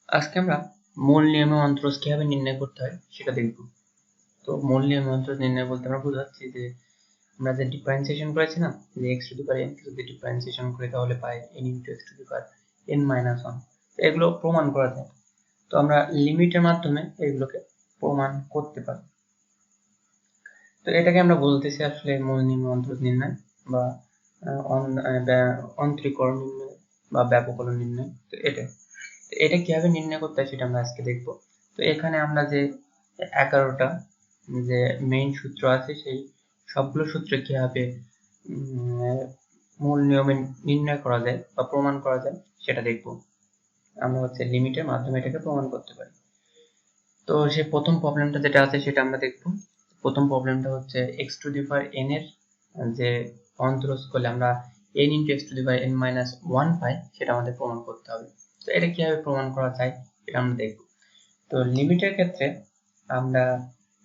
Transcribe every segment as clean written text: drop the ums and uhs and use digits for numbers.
আজকে আমরা মূল নিয়মে অন্তরজ কিভাবে নির্ণয় করতে হয় সেটা দেখব। তো মূল নিয়মে অন্তরজ নির্ণয় বলতে আমরা বোঝাচ্ছি যে আমরা যে ডিফারেন্সিয়েশন করেছি না, যে x to the power n কে যদি ডিফারেন্সিয়েশন করি তাহলে পাই n into x to the power n minus 1। তো এগুলো প্রমাণ করা যায়। তো আমরা লিমিটের মাধ্যমে এগুলোকে প্রমাণ করতে পারি। তো এটাকে আমরা বলতেছি আসলে মূল নিয়মে অন্তরজ নির্ণয় বা অন্তরীকরণ নির্ণয় বা ব্যাপককরণ নির্ণয়। তো এটা কিভাবে নির্ণয় করতে হয় সেটা আমরা আজকে দেখব। তো এখানে আমরা যে 11টা যে মেইন সূত্র আছে সেই সবগুলো সূত্র কিভাবে মূল নিয়মে নির্ণয় করা যায় বা প্রমাণ করা যায় সেটা দেখব। আমরা লিমিটের মাধ্যমে এটাকে প্রমাণ করতে পারি। তো সেই প্রথম প্রবলেমটা যেটা আছে সেটা আমরা দেখব। প্রথম প্রবলেমটা হচ্ছে x to the power n এর যে অন্তরজ করলে আমরা n into x to the power n minus 1 পাই, সেটা আমাদের প্রমাণ করতে হবে। তো এটা কিভাবে প্রমাণ করা যায় এটা আমরা দেখব। তো লিমিটের ক্ষেত্রে আমরা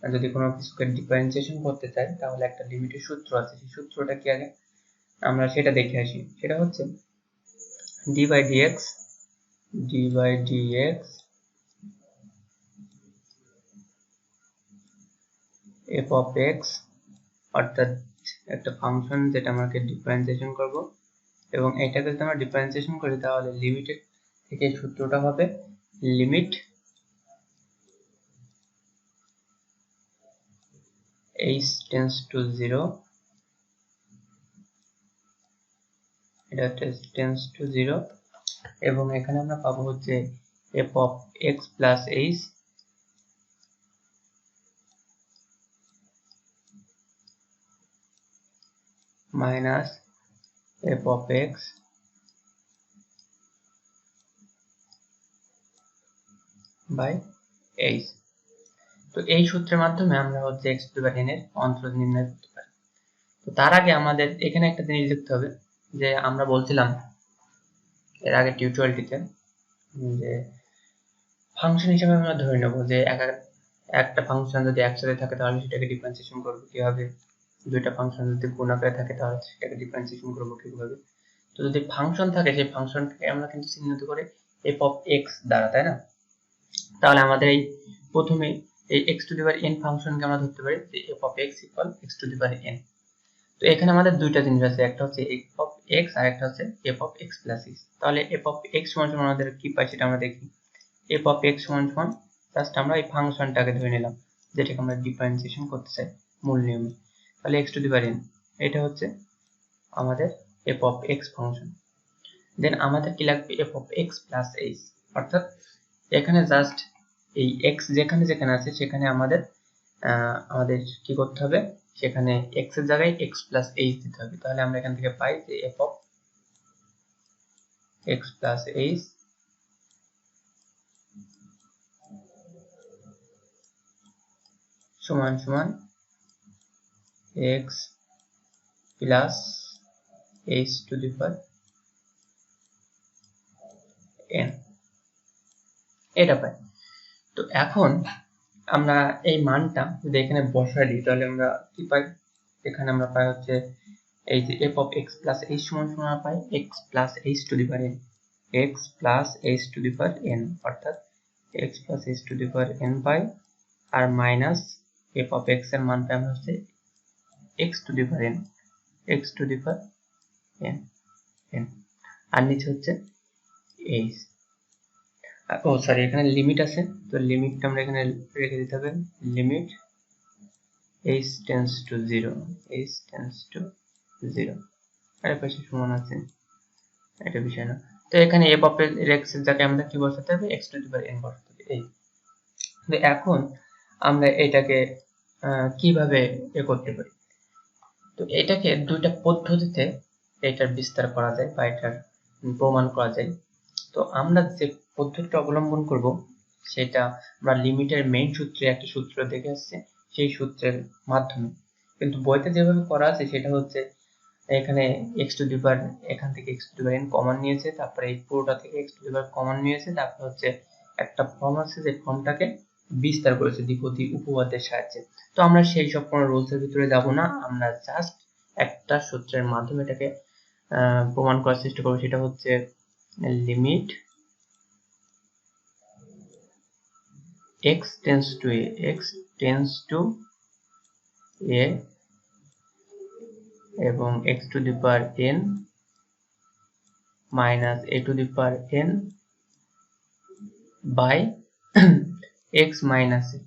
যদি কোনো কিছুকে ডিফারেন্সিয়েশন করতে চাই তাহলে একটা লিমিটের সূত্র আছে, সেই সূত্রটা কি আগে আমরা সেটা দেখে আসি। সেটা হচ্ছে d by dx f of x, অর্থাৎ একটা ফাংশন যেটা আমাকে ডিফারেন্সিয়েশন করব, এবং এটাকে যদি আমরা ডিফারেন্সিয়েশন করি তাহলে লিমিটের থেকে সূত্রটা হবে লিমিট h টেন্ডস টু 0, এটা টেন্ডস টু 0, এবং এখানে আমরা পাবো হচ্ছে f of x plus h minus f of x by h। তো এই সূত্রের মাধ্যমে আমরা x to the power n এর অন্তরজ নির্ণয় করতে পারি। তো তার আগে আমাদের এখানে একটা জিনিস দেখতে হবে যে আমরা বলছিলাম এর আগে টিউটোরিয়ালটিতে যে ফাংশন হিসেবে আমরা ধরে নেব যে একটা ফাংশন যদি একসাথে থাকে তাহলে সেটাকে ডিফারেন্সিয়েশন করব কিভাবে, দুইটা ফাংশন যদি গুণ আকারে থাকে তাহলে সেটাকে ডিফারেন্সিয়েশন করব কিভাবে। তো যদি ফাংশন থাকে সেই ফাংশনটাকে আমরা কিন্তু চিহ্নিত করে f of x দ্বারা, তাই না? তাহলে আমাদের এই প্রথমে এই x to the power n ফাংশনকে আমরা ধরতে পারি যে f of x equal x to the power n। তো এখানে আমাদের দুইটা জিনিস আছে, একটা হচ্ছে f of x আর একটা হচ্ছে f of x plus h। তাহলে f of x সমান আমাদের কি পাই সেটা আমরা দেখি। f of x সমান জাস্ট আমরা এই ফাংশনটাকে ধরে নিলাম যেটাকে আমরা ডিফারেন্সিয়েশন করতে চাই মূল নিয়মে। তাহলে x to the power n এটা হচ্ছে আমাদের f of x ফাংশন। দেন আমাদের কি লাগবে f of x plus h, অর্থাৎ এখানে জাস্ট এই x যেখানে যেখানে আছে সেখানে আমাদের কি করতে হবে, সেখানে x এর জায়গায় x plus h দিতে হবে। তাহলে আমরা এখান থেকে পাই যে f of x plus h সমান x plus h to the power n, এটা পাই। তো এখন আমরা এই মানটা যদি এখানে বসাই দিই তাহলে আমরা কি পাই, এখানে আমরা পাই হচ্ছে এই যে f of x plus h সমান পাই x plus h to the power n, x plus h to the power n, অর্থাৎ x plus h to the power n পাই, আর মাইনাস f of x এর মান পাই আমরা হচ্ছে x to the power n, x to the power n, আর নিচে হচ্ছে h। ও sorry, এখানে লিমিট আছে, তো লিমিটটা আমরা এখানে রেখে দিতে হবে, limit h tends to 0, h tends to 0, আর পাশে সমান আছে, এটা বিষয় না। তো এখানে f of x এর জায়গায় আমরা কি বসাতে হবে, x to the power n বসাতে হবে। এই তো এখন আমরা এটাকে কিভাবে করতে পারি, তো এটাকে দুইটা পদ্ধতিতে এটার বিস্তার করা যায় বা এটার প্রমাণ করা যায়। তো আমরা যে পদ্ধতিটা অবলম্বন করব সেটা আমরা লিমিটের মেইন সূত্রে একটা সূত্র দেখে আসছে, সেই সূত্রের মাধ্যমে। কিন্তু বইতে যেভাবে করা আছে সেটা হচ্ছে এখানে x টু দি পাওয়ার, এখান থেকে x to the power n common নিয়েছে, তারপরে এই পুরোটা থেকে x to the power common নিয়েছে, তারপর হচ্ছে একটা ফর্ম আছে যে ফর্মটাকে বিস্তার করেছে দ্বিপদী উপপাদ্যের সাহায্যে। তো আমরা সেই সব কোনো রুলসের ভিতরে যাব না, আমরা জাস্ট একটা সূত্রের মাধ্যমে এটাকে প্রমাণ করার চেষ্টা করব। সেটা হচ্ছে limit x tends to a, x tends to a এবং x to the power n minus a to the power n by x minus a।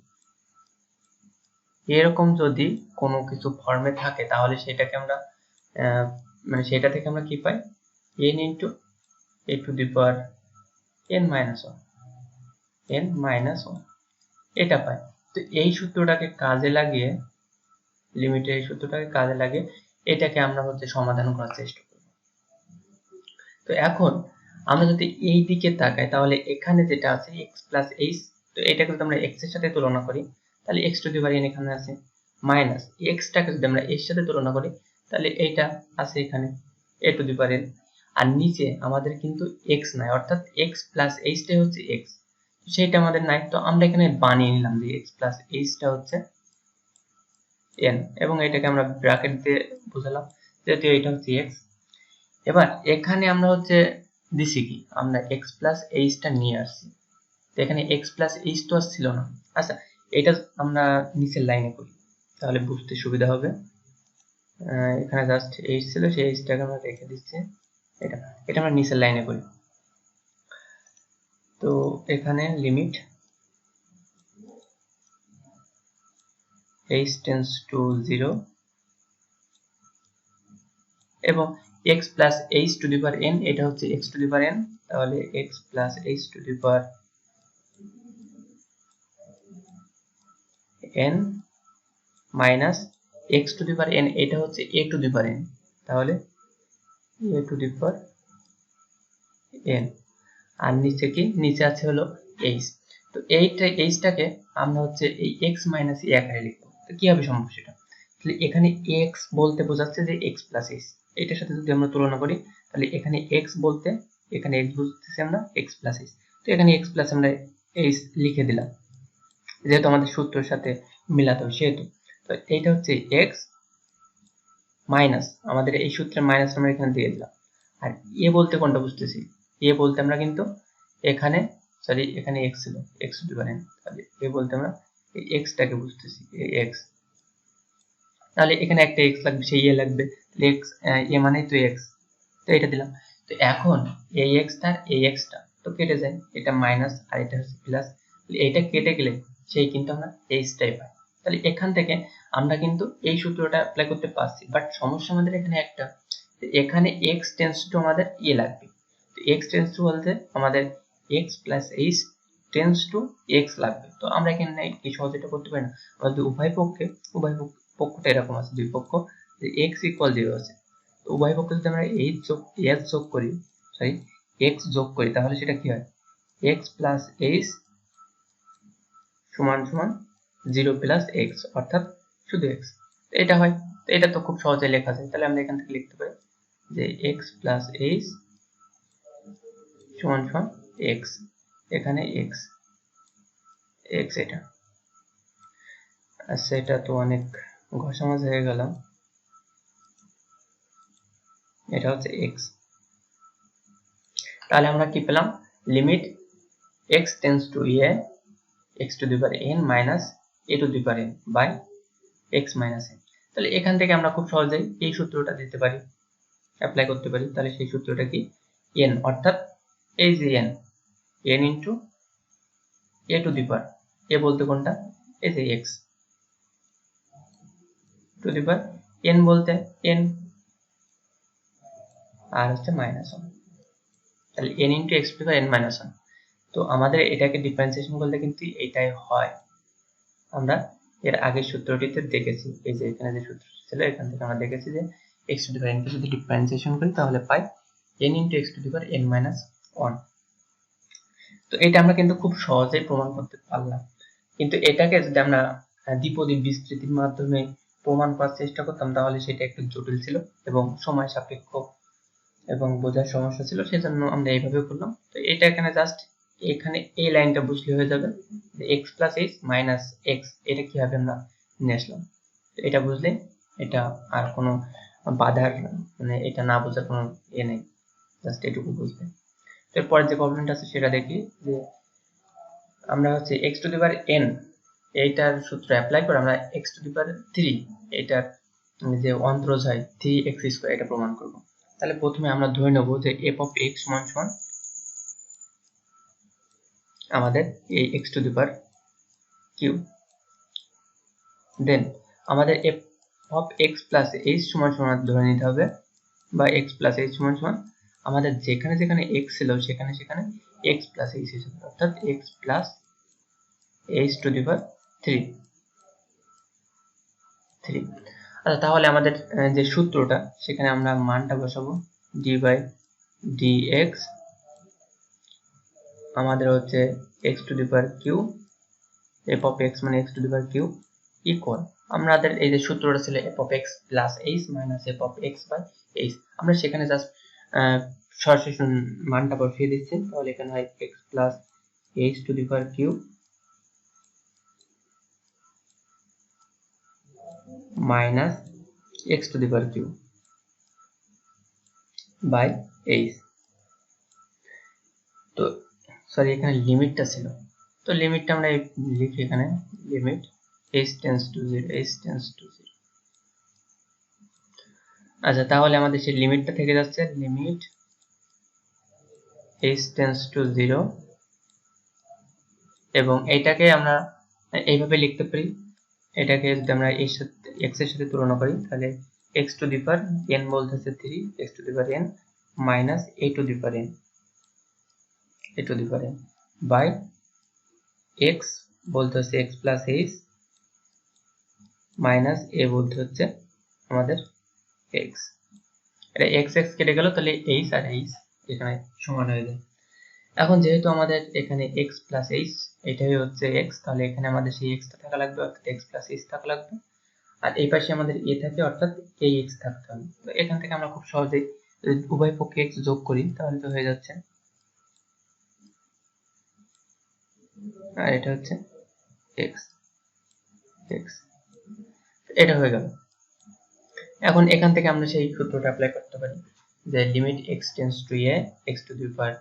এরকম যদি কোনো কিছু ফর্মে থাকে তাহলে সেটাকে আমরা মানে সেটা থেকে আমরা কি পাই, n into a to the power n minus 1, n minus 1 এটা পাই। তো এই সূত্রটাকে কাজে লাগিয়ে, লিমিটের এই সূত্রটাকে কাজে লাগিয়ে এটাকে আমরা হচ্ছে সমাধান করার চেষ্টা করব। তো এখন আমরা যদি এই দিকে তাকাই তাহলে এখানে যেটা আছে x প্লাস h, তো এটাকে যদি আমরা x এর সাথে তুলনা করি তাহলে x to the power n এখানে আছে, মাইনাস x টাকে যদি আমরা এর সাথে তুলনা করি তাহলে এইটা আছে এখানে a to the power n, আর নিচে আমাদের কিন্তু x নাই, অর্থাৎ x প্লাস h টাই হচ্ছে x, সেটা আমাদের নাই। তো আমরা এখানে বানিয়ে নিলাম যে x প্লাস h টা হচ্ছে n, এবং এটাকে আমরা ব্র্যাকেট দিয়ে বোঝালাম যেহেতু এটা হচ্ছে x। এবার এখানে আমরা হচ্ছে দিছি কি, আমরা x প্লাস h টা নিয়ে আসছি, তো এখানে x প্লাস h তো আর ছিল না। আচ্ছা, এটা আমরা নিচের লাইনে করি তাহলে বুঝতে সুবিধা হবে। এখানে জাস্ট h ছিল, সেই h টাকে আমরা রেখে দিচ্ছি, এটা এটা আমরা নিচের লাইনে করি। তো এখানে লিমিট h টেন্স টু 0 এবং x plus h to the power n, এটা হচ্ছে x to the power n, তাহলে x plus h to the power n minus x to the power n, এটা হচ্ছে a to the power n, তাহলে a to the power n, আর নিচে কি, নিচে আছে হলো h। তো এইটা h টাকে আমরা হচ্ছে এই x মাইনাস a আকারে লিখব। তো কি হবে সমস্যাটা, তাহলে এখানে x বলতে বোঝাচ্ছে যে x প্লাস h, এটার সাথে যদি আমরা তুলনা করি তাহলে এখানে x বলতে, এখানে x বুঝতেছি আমরা x প্লাস h, তো এখানে x প্লাস আমরা h লিখে দিলাম যেহেতু আমাদের সূত্রের সাথে মিলাতে হবে সেহেতু। তো এইটা হচ্ছে x মাইনাস, আমাদের এই সূত্রের মাইনাস আমরা এখানে দিয়ে দিলাম, আর a বলতে কোনটা বুঝতেছি, a বলতে আমরা কিন্তু এখানে সরি এখানে x ছিল, x to the power n, তাহলে a বলতে আমরা এই x টাকে বুঝতেছি, এই x, তাহলে এখানে একটা x লাগবে, সেই a লাগবে, তাহলে x a মানেই তো x, তো এটা দিলাম। তো এখন এই x টা এই x টা তো কেটে যায়, এটা মাইনাস আর এটা হচ্ছে প্লাস, এটা কেটে গেলে সেই কিন্তু আমরা h টাই পাই। তাহলে এখান থেকে আমরা কিন্তু এই সূত্রটা অ্যাপ্লাই করতে পারছি, বাট সমস্যা আমাদের এখানে একটা, এখানে x টেন্স টু আমাদের a লাগবে, তো x টেন্স টু বলতে আমাদের x plus h tends to x লাগবে। তো আমরা এখানে কি সহজে এটা করতে পারি না, আমাদের উভয় পক্ষটা এরকম আছে, দুই পক্ষ যে x ইকুয়াল 0 আছে, তো উভয় পক্ষে যদি আমরা h যোগ করি, সরি x যোগ করি তাহলে সেটা কি হয়, x প্লাস h সমান সমান 0 প্লাস x, অর্থাৎ শুধু x, এটা হয়। তো এটা তো খুব সহজে লেখা যায়, তাহলে আমরা এখান থেকে লিখতে পারি যে x প্লাস h সমান সমান x, এখানে x এটা। আচ্ছা, এটা তো অনেক ঘষামাজ হয়ে গেল, এটা হচ্ছে x, তাহলে আমরা কি পেলাম, limit x tends to a x to the power n minus a to the power n by x minus n। তাহলে এখান থেকে আমরা খুব সহজেই এই সূত্রটা দিতে পারি, অ্যাপ্লাই করতে পারি। তাহলে সেই সূত্রটা কি, n অর্থাৎ এই যে n into a to the power, a বলতে কোনটা, এই যে x to the power n বলতে n আর হচ্ছে মাইনাস 1, তাহলে n into x to the power n minus 1। তো আমাদের এটাকে ডিফারেন্সিয়েশন করলে কিন্তু এটাই হয়, আমরা এর আগের সূত্রটিতে দেখেছি, এই যে এখানে যে সূত্র ছিল এখান থেকে আমরা দেখেছি যে x to the power n কে যদি ডিফারেন্সিয়েশন করি তাহলে পাই n into x to the power n minus 1। তো এটা আমরা কিন্তু খুব সহজেই প্রমাণ করতে পারলাম, কিন্তু এটাকে যদি আমরা দ্বিপদী বিস্তৃতির মাধ্যমে প্রমাণ করার চেষ্টা করতাম তাহলে সেটা একটু জটিল ছিল এবং সময় সাপেক্ষ এবং বোঝার সমস্যা ছিল, সেজন্য আমরা এইভাবে করলাম। তো এটা এখানে জাস্ট এখানে এই লাইনটা বুঝলে হয়ে যাবে যে x plus h minus x, এটা কিভাবে আমরা নিয়ে আসলাম, এটা বুঝলে এটা আর কোনো বাধার মানে এটা না বোঝার কোনো ইয়ে নেই, জাস্ট এটুকু বুঝবে। এরপরে যে প্রবলেমটা আছে সেটা দেখি, যে আমরা হচ্ছে x to the power n এইটার সূত্র অ্যাপ্লাই করে আমরা x টু দি পাওয়ার 3 এটার যে অন্তরজ হয় 3x স্কয়ার এটা প্রমাণ করব। তাহলে প্রথমে আমরা ধরে নেব যে f অফ x সমান সমান আমাদের এই x to the power cube, then আমাদের f of x plus h সমান সমান ধরে নিতে হবে, বা x প্লাস h সমান সমান আমাদের যেখানে যেখানে x ছিল সেখানে সেখানে x প্লাস h হিসেবে, অর্থাৎ x plus h to the power 3। আচ্ছা, তাহলে আমাদের যে সূত্রটা সেখানে আমরা মানটা বসাবো d বাই dx আমাদের হচ্ছে x to the power q, f of x মানে x to the power q equal আমাদের এই যে সূত্রটা ছিল f of x plus h minus f of x by h, আমরা সেখানে জাস্ট সরাসরি মানটা বসিয়ে দিচ্ছি। তাহলে এখানে হয় x plus h to the power q minus x to the power q by h। তো সরি, এখানে লিমিটটা ছিল, তো লিমিটটা আমরা লিখি এখানে limit h tends to 0, h tends to 0। আচ্ছা, তাহলে আমাদের সেই লিমিটটা থেকে যাচ্ছে লিমিট h টেন্ডস টু 0, এবং এইটাকে আমরা এইভাবে লিখতে পারি। এটাকে যদি আমরা x এর সাথে তুলনা করি তাহলে x to the power n বলতেছে 3, x to the power n minus a to the power n by x বলতে হচ্ছে x plus h minus a বলতে হচ্ছে আমাদের x। এটা x কেটে গেল, তাহলে h আর h এখানে সমান হয়ে যায়। এখন যেহেতু আমাদের এখানে x প্লাস h এটাই হচ্ছে x, তাহলে এখানে আমাদের সেই x টা থাকা লাগবে, অর্থাৎ x প্লাস h থাকা লাগবে, আর এই পাশে আমাদের a থাকে অর্থাৎ এই x থাকতে হবে। তো এখান থেকে আমরা খুব সহজেই উভয় পক্ষে x যোগ করি তাহলে তো হয়ে যাচ্ছে, আর এটা হচ্ছে x এটা হয়ে গেল। এখন এখান থেকে আমরা সেই সূত্রটা অ্যাপ্লাই করতে পারি যে limit x tends to a, x to the power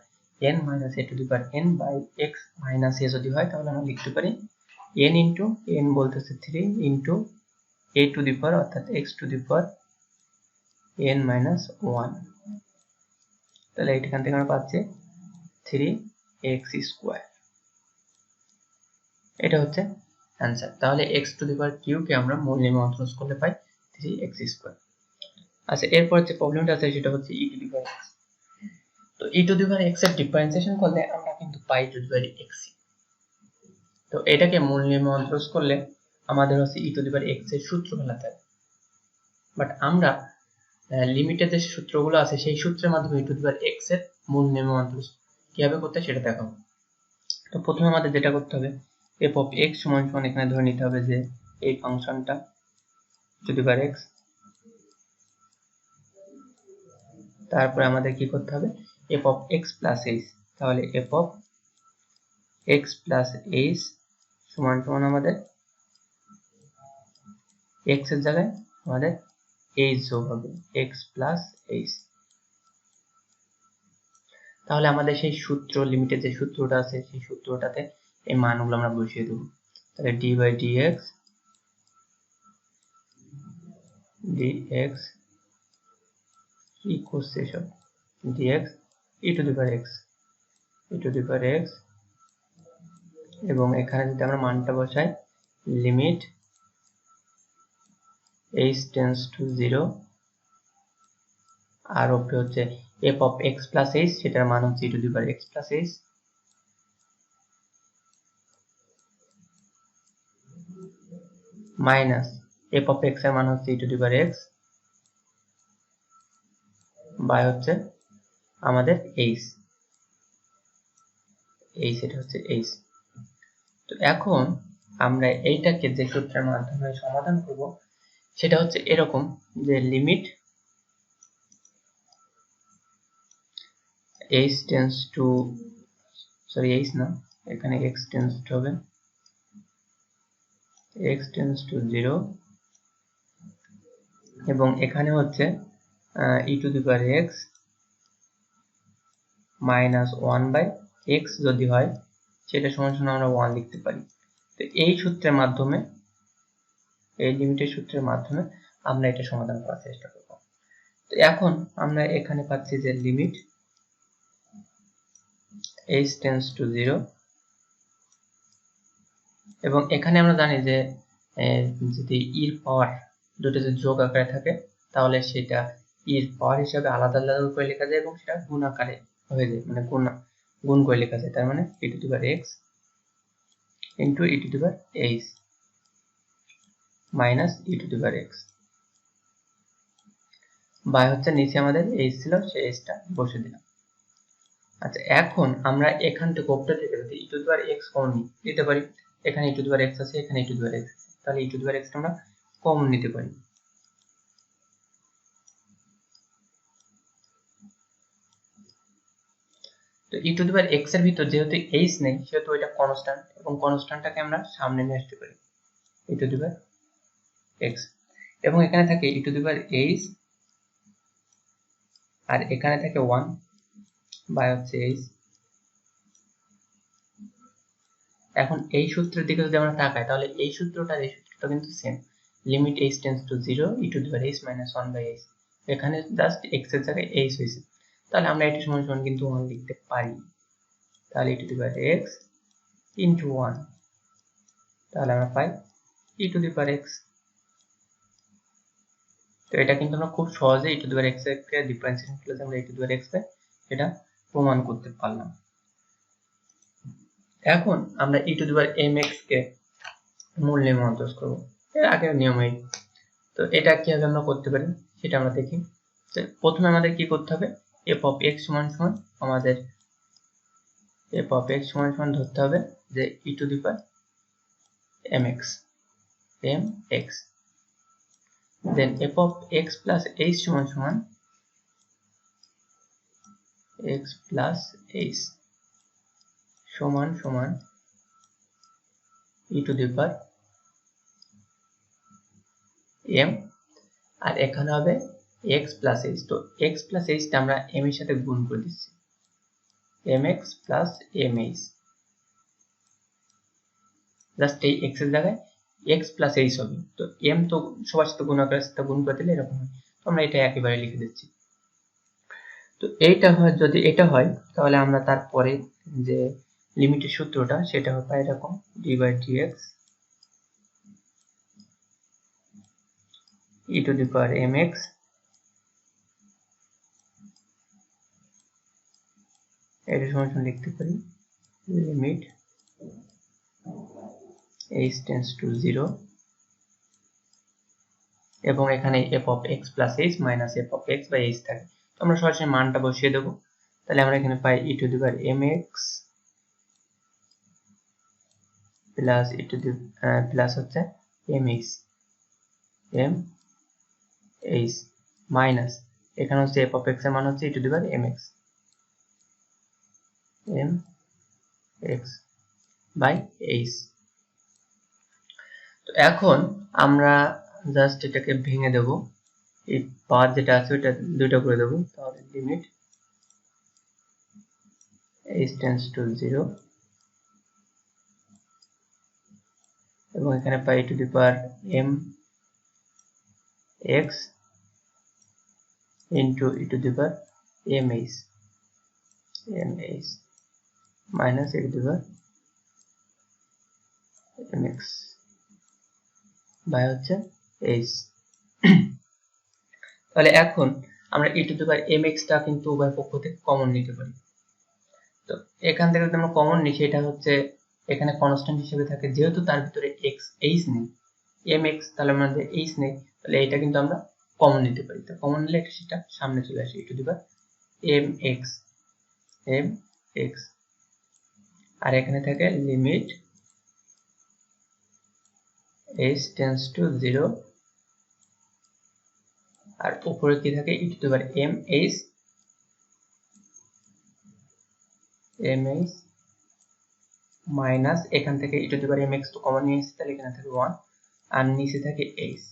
n minus a to the power n by x minus a যদি হয় তাহলে আমরা লিখতে পারি n ইনটু n বলতেছে 3 ইনটু a টু দি পাওয়ার অর্থাৎ x to the power n minus 1। তাহলে এখান থেকে আমরা পাচ্ছি 3x স্কয়ার। এটা হচ্ছে অ্যান্সার। তাহলে x to the power cube কে আমরা মূল নিয়মে অন্তর্ভুক্ত করলে পাই 3x স্কয়ার। আচ্ছা, এরপর যে প্রবলেমটা আছে সেটা হচ্ছে e to the power x। তো e to the power x এর ডিফারেন্সিয়েশন করলে আমরা কিন্তু পাই টু দি পাওয়ার x। তো এটাকে মূল নিয়মে অন্তর্ভুক্ত করলে আমাদের হচ্ছে e to the power x এর সূত্র ফেলাতে হবে, বাট আমরা লিমিটের যে সূত্রগুলো আছে সেই সূত্রের মাধ্যমে e to the power x এর মূল নিয়মে অন্তর্ভুক্ত কিভাবে করতে হয় সেটা দেখাবো। তো প্রথমে আমাদের যেটা করতে হবে f অফ x সমান সমান এখানে ধরে নিতে হবে যে এই ফাংশনটা টু দি পাওয়ার x, তারপরে আমাদের কি করতে হবে f of x plus h। তাহলে f of x plus h সমান সমান আমাদের x এর জায়গায় আমাদের h যোগ হবে x প্লাস h। তাহলে আমাদের সেই সূত্র লিমিটের যে সূত্রটা আছে সেই সূত্রটাতে এই মানগুলো আমরা বসিয়ে দেব। তাহলে d বাই dx কি করছে সব dx e to the power x এবং এখানে যদি আমরা মানটা বসাই লিমিট h টেন্ডস টু 0 আর উপরে হচ্ছে f of x plus h, সেটার মান হচ্ছে e to the power x plus h minus f of x এর মান হচ্ছে e to the power x by হচ্ছে আমাদের h, এটা হচ্ছে h। তো এখন আমরা এইটাকে যে সূত্রের মাধ্যমে সমাধান করব সেটা হচ্ছে এরকম যে limit h tends to h না, এখানে x টেন্ডস টু হবে x টেন্ডস টু 0 এবং এখানে হচ্ছে e to the power x minus 1 by x যদি হয় সেটা সমান সমান আমরা 1 লিখতে পারি। তো এই সূত্রের মাধ্যমে, এই লিমিটের সূত্রের মাধ্যমে আমরা এটা সমাধান করার চেষ্টা করব। তো এখন আমরা এখানে পাচ্ছি যে লিমিট h টেন্ডস টু 0, এবং এখানে আমরা জানি যে যদি এর পাওয়ার দুটো যদি যোগ আকারে থাকে তাহলে সেটা এর পাওয়ার হিসাবে আলাদা আলাদা করে লেখা যায় এবং সেটা গুণ আকারে হয়ে যায়, মানে গুণ করে লেখা যায়। তার মানে e to the power x into e to the power h minus e to the power x by হচ্ছে নিচে আমাদের h ছিল, সেই h টা বসে দিলাম। আচ্ছা, এখন আমরা এখান থেকে উপরে থেকে যদি e to the power x common নিতে পারি, এখানে e to the power x আছে, এখানে e to the power x আছে, তাহলে e to the power x টা আমরা কমন নিতে পারি। তো e to the power x এর ভিতর যেহেতু h নেই সেহেতু এটা কনস্ট্যান্ট, এবং কনস্ট্যান্টটাকে আমরা সামনে নিয়ে আসতে পারি e to the power x, এবং এখানে থাকে e to the power h আর এখানে থাকে 1 বাই হচ্ছে h। এখন এই সূত্রের দিকে যদি আমরা তাকাই তাহলে এই সূত্রটা এই সূত্রটা কিন্তু same, limit h tends to 0 e to the power h minus 1 by h, এখানে জাস্ট x এর জায়গায় h হয়েছে, তাহলে আমরা এটা সমান সমান কিন্তু 1 লিখতে পারি। তাহলে e to the power x into 1, তাহলে আমরা পাই e to the power x। তো এটা কিন্তু আমরা খুব সহজে e to the power x এর ডিফারেন্সিয়েশন করলে আমরা e to the power x পাই, এটা প্রমাণ করতে পারলাম। এখন আমরা e to the power mx কে মূল নিয়মে করব, এর আগের নিয়মেই। তো এটা কিভাবে আমরা করতে পারি সেটা আমরা দেখি। তো প্রথমে আমাদের কি করতে হবে, f of x সমান সমান আমাদের f of x সমান সমান ধরতে হবে যে e to the power mx, then f of x plus h সমান সমান x plus h সমান সমান e to the power m, আর এখানে হবে x plus h। তো x plus h টা আমরা m এর সাথে গুণ করে দিচ্ছি, mx plus mh, জাস্ট এই x এর জায়গায় x plus h হবে। তো m তো সবার সাথে গুণ আকারে সাথে গুণ করে দিলে এরকম হয়, তো আমরা এটা একেবারে লিখে দিচ্ছি। তো এইটা হয়, যদি এটা হয় তাহলে আমরা তারপরে যে লিমিটের সূত্রটা সেটা হবে এরকম d by dx e to the power mx এটা সমান লিখতে পারি লিমিট h tends to 0, এবং এখানে f of x plus h minus f of x by h থাকে, তো আমরা সরাসরি মানটা বসিয়ে দেব। তাহলে আমরা এখানে পাই e to the power mx plus e to the plus হচ্ছে mh মাইনাস এখানে হচ্ছে f of x এর মান হচ্ছে e to the power mx by h। তো এখন আমরা জাস্ট এটাকে ভেঙে দেব, এই পাওয়ার যেটা আছে ওটা দুটো করে দেব, তাহলে লিমিট h tends to 0, এবং এখানে পাই e to the power mx into e to the power mh minus e to the power mx by হচ্ছে h। তাহলে এখন আমরা e to the power mx টা কিন্তু উভয় পক্ষ থেকে কমন নিতে পারি। তো এখান থেকে যদি আমরা কমন নিই সেটা হচ্ছে এখানে কনস্ট্যান্ট হিসেবে থাকে, যেহেতু তার ভিতরে x h নেই mx, তাহলে আমাদের h নেই, তাহলে এটা কিন্তু আমরা কমন নিতে পারি। তো কমন নিলে সেটা সামনে চলে আসে e to the power mx, আর এখানে থাকে লিমিট h tends to 0, আর উপরে কি থাকে e to the power mh minus এখান থেকে e to the power mx তো কমন নিয়ে এসেছি, তাহলে এখানে থাকে 1 আর নিচে থাকে h।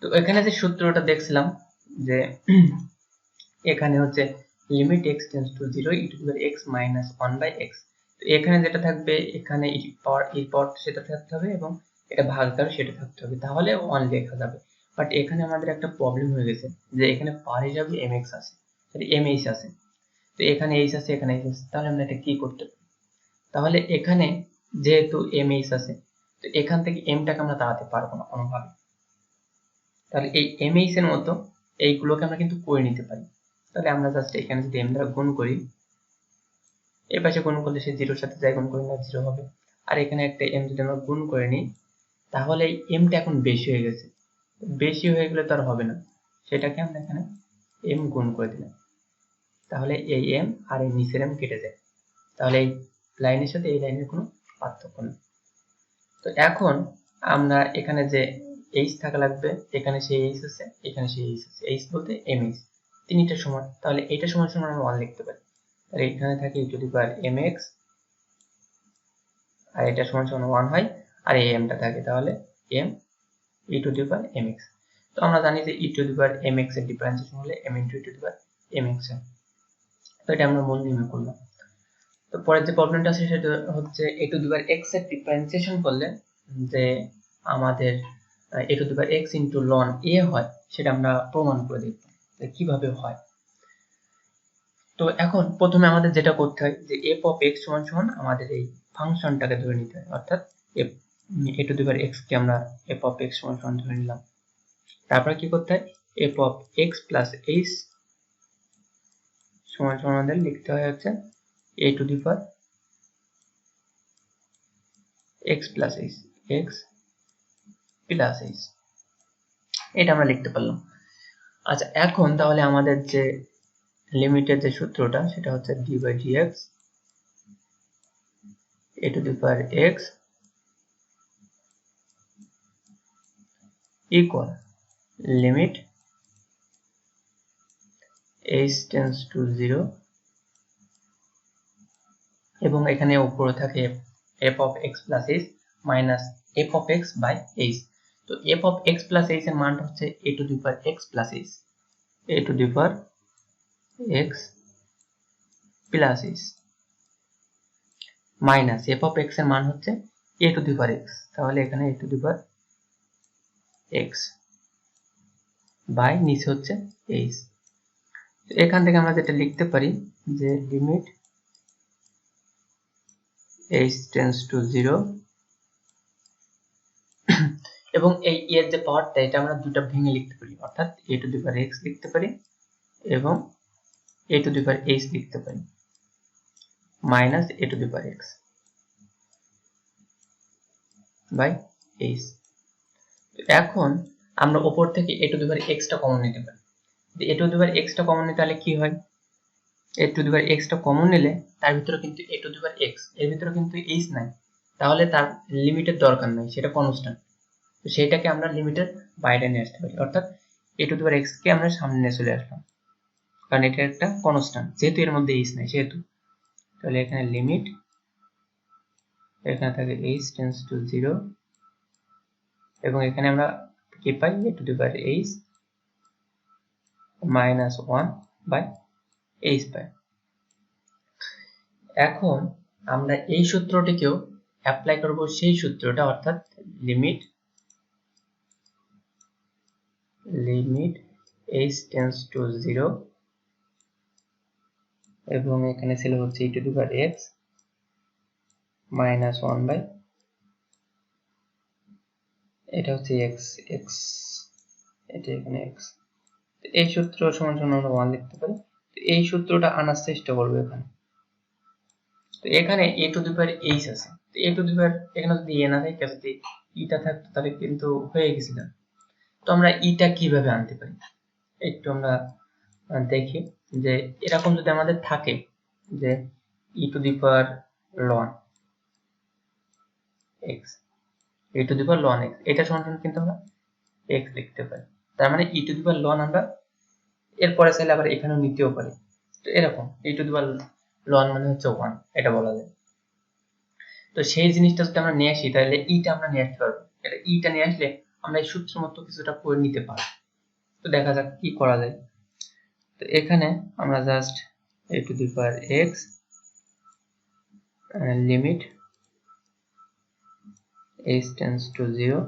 তো এখানে যে সূত্রটা দেখছিলাম যে এখানে হচ্ছে limit x tends to 0 e to the power x minus 1 by x, তো এখানে যেটা থাকবে এখানে এই পাওয়ার সেটা থাকতে হবে এবং এটা ভাগকার সেটা থাকতে হবে, তাহলে 1 লেখা যাবে। বাট এখানে আমাদের একটা প্রবলেম হয়ে গেছে যে এখানে পাওয়ার হিসাবে mx আছে, mh আছে, তো এখানে h আছে, এখানে h আছে, তাহলে আমরা এটা কি করতে পারি? তাহলে এখানে যেহেতু mh আছে, তো এখান থেকে m টাকে আমরা তাড়াতে পারবো না কোনোভাবে। তাহলে এই mh এর মতো এইগুলোকে আমরা কিন্তু করে নিতে পারি। তাহলে আমরা জাস্ট এখানে যদি m দ্বারা গুণ করি, এই পাশে গুণ করলে সে 0 এর সাথে যাই গুণ করি না 0 হবে। আর এখানে একটা m যদি আমরা গুণ করে নিই, তাহলে এই m টা এখন বেশি হয়ে গেছে, বেশি হয়ে গেলে তো আর হবে না, সেটাকে আমরা এখানে m গুণ করে দিলাম, তাহলে এই m আর এই নিচের m কেটে যায়, তাহলে এই লাইনের সাথে এই লাইনের কোনো পার্থক্য নেই। তো এখন আমরা এখানে যে h থাকা লাগবে, এখানে সেই h আছে, এখানে সেই h আছে, h বলতে mh, তিনটা সমান, তাহলে এটা সমান সমান আমরা 1 লিখতে পারি। আর এখানে থাকে e⁻mx, আর এটা সমান সমান 1 হয়, আর এই m টা থাকে, তাহলে m e⁻mx। তো আমরা জানি যে e⁻mx এর ডিফারেন্সিয়েশন হলে m e⁻mx হয়। তো এটা আমরা মূল নির্ণয় করলাম। তো পরের যে প্রবলেমটা আছে সেটা হচ্ছে e⁻x এর ডিফারেন্সিয়েশন করলে যে আমাদের e⁻x ইনটু ln a হয়, সেটা আমরা প্রমাণ করে দেখব যে কিভাবে হয়। তো এখন প্রথমে আমাদের যেটা করতে হয় যে f of x সমান সমান আমাদের এই ফাংশনটাকে ধরে নিতে হয়, অর্থাৎ e⁻x কে আমরা f of x সমান সমান ধরে নিলাম। তারপর কি করতে হয়, f of x plus h সমান সমান আমাদের লিখতে হয় হচ্ছে a⁻x plus h, x plus h, এটা আমরা লিখতে পারলাম। আচ্ছা, এখন তাহলে আমাদের যে লিমিটের যে সূত্রটা সেটা হচ্ছে d/dx a⁻x equal limit h tends to 0, এবং এখানে উপরে থাকে f of x plus h minus f of x by h। তো f of x plus h এর মানটা হচ্ছে a⁻x plus h, a⁻x plus h minus f of x এর মান হচ্ছে a⁻x, তাহলে এখানে a⁻x বাই নিচে হচ্ছে h। তো এখান থেকে আমরা যেটা লিখতে পারি যে লিমিট h tends to 0, এবং এই এর যে পাওয়ারটা এটা আমরা দুটো ভেঙে লিখতে পারি, অর্থাৎ a⁻x লিখতে পারি এবং a⁻h লিখতে পারি মাইনাস a⁻x বাই h। এখন আমরা উপর থেকে a⁻x টা কমন নিতে পারি। a⁻x টা কমন নিতে হলে কি হয়, a⁻x টা কমন নিলে তার ভিতরে কিন্তু a⁻x এর ভিতরে কিন্তু h নাই, তাহলে তার লিমিটের দরকার নাই, সেটা কনস্ট্যান্ট। তো সেটাকে আমরা লিমিটের বাইরে নিয়ে আসতে পারি, অর্থাৎ a⁻x কে আমরা সামনে নিয়ে চলে আসলাম, কারণ এটা একটা কনস্ট্যান্ট, যেহেতু এর মধ্যে h নাই সেহেতু। তাহলে এখানে লিমিট, এখানে থাকে h tends to 0, এবং এখানে আমরা কি পাই a⁻h minus 1 by h পাই। এখন আমরা এই সূত্রটিকেও অ্যাপ্লাই করব সেই সূত্রটা, অর্থাৎ লিমিট h tends to 0, এবং এখানে ছিল হচ্ছে e⁻x minus 1 by, এটা হচ্ছে x, এটা এখানে x। এই সূত্র সমান সমান আমরা 1 লিখতে পারি। তো এই সূত্রটা আনার চেষ্টা করব এখানে। তো এখানে a⁻h আছে, তো এখানে যদি a না থাকে, যদি টা থাকতো তাহলে কিন্তু হয়ে গেছিল। তো আমরা টা কিভাবে আনতে পারি একটু আমরা দেখি, যে এরকম যদি আমাদের থাকে যে e⁻ln x, e⁻ln x, এটা সমান সমান কিন্তু আমরা x লিখতে পারি। তার মানে e⁻ln আমরা এরপরে চাইলে আবার এখানেও নিতেও পারি। তো এরকম e⁻ln মানে হচ্ছে 1, এটা বলা যায়। তো সেই জিনিসটা যদি আমরা নিয়ে আসি তাহলে টা আমরা নিয়ে আসতে পারবো, এটা টা নিয়ে আসলে আমরা এই সূত্র মতো কিছুটা করে নিতে পারবো। তো দেখা যাক কি করা যায়। তো এখানে আমরা just a⁻x limit h tends to 0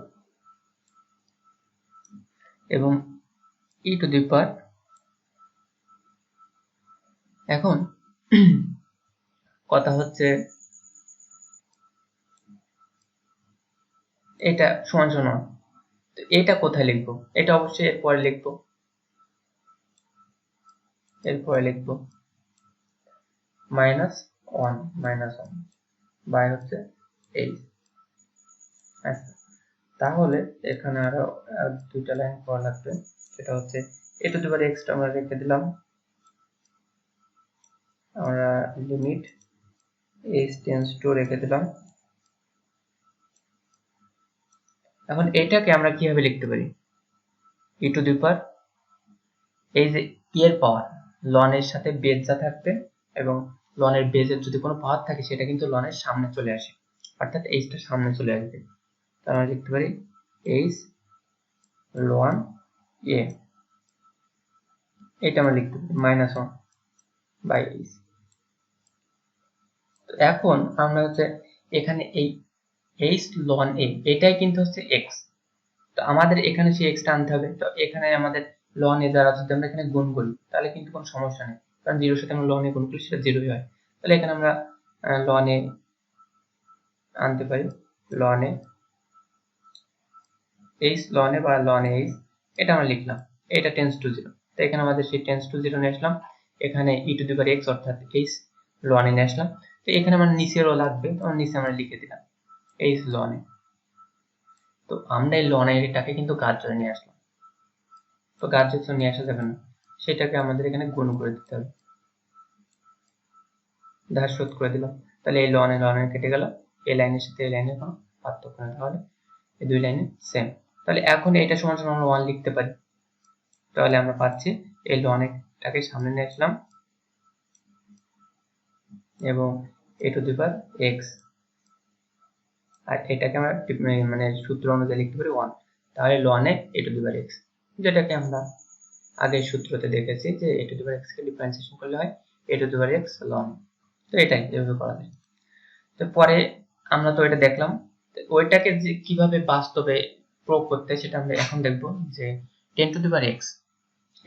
এবং e টু দি পাওয়ার, এখন কথা হচ্ছে এটা সমান সমান, তো এটা কোথায় লিখবো? এটা অবশ্যই এরপরে লিখবো, -1 বাই হচ্ছে এই। আচ্ছা, তাহলে এখানে আরো দুইটা লাইন করা লাগবে, সেটা হচ্ছে a to the power x টা আমরা রেখে দিলাম, আমরা লিমিট h টেন্ডস টু রেখে দিলাম। এখন এটাকে আমরা কিভাবে লিখতে পারি? e টু দি পাওয়ার, এই যে এর পাওয়ার লন এর সাথে বেজ যা থাকবে এবং লনের বেজের যদি কোনো পাওয়ার থাকে সেটা কিন্তু লনের সামনে চলে আসে, অর্থাৎ h টা সামনে চলে আসবে। তাহলে আমরা লিখতে পারি h ln a, এটা আমরা লিখতে পারি -1 বাই h। তো এখন আমরা হচ্ছে এখানে এই h ln a এটাই কিন্তু হচ্ছে x, তো আমাদের এখানে সেই x টা আনতে হবে। তো এখানে আমাদের ln a দ্বারা যদি আমরা এখানে গুণ করি তাহলে কিন্তু কোনো সমস্যা নেই, কারণ 0 এর সাথে আমরা ln a গুণ করলে সেটা 0ই হয়। তাহলে এখানে আমরা ln a আনতে পারি, ln a h ln a বা ln a h, এটা আমরা লিখলাম, এটা টেন্ডস টু 0। তো এখানে আমাদের সেই টেন্ডস টু 0 নিয়ে আসলাম, এখানে e to the power x অর্থাৎ h ln a নিয়ে আসলাম। তো এখানে আমার নিচেরও লাগবে, তো নিচে আমরা লিখে দিলাম h ln a। তো আমরা এই ln a টাকে কিন্তু গাঢ় নিয়ে আসলাম, তো গাঢ় নিয়ে আসা যাবে না, সেটাকে আমাদের এখানে গুণ করে দিতে হবে, ধার শোধ করে দিলাম। তাহলে এই ln a কেটে গেল, এই লাইনের সাথে এই লাইনের কোনো পার্থক্য নেই, তাহলে এই দুই লাইনে সেম। তাহলে এখন এটা সমান সমান আমরা 1 লিখতে পারি। তাহলে আমরা পাচ্ছি এই ln a টাকে সামনে নিয়ে আসলাম এবং a to the power x, আর এটাকে আমরা মানে সূত্র অনুযায়ী লিখতে পারি 1। তাহলে ln a to the power x, যেটাকে আমরা আগের সূত্রতে দেখেছি যে a to the power x K differentiation করলে হয় a to the power x ln। তো এটাই এভাবে করা যায়। তো পরে আমরা তো এটা দেখলাম, ওইটাকে যে কিভাবে বাস্তবে প্রয়োগ করতে সেটা আমরা এখন দেখব, যে 10 টু দি পাওয়ার x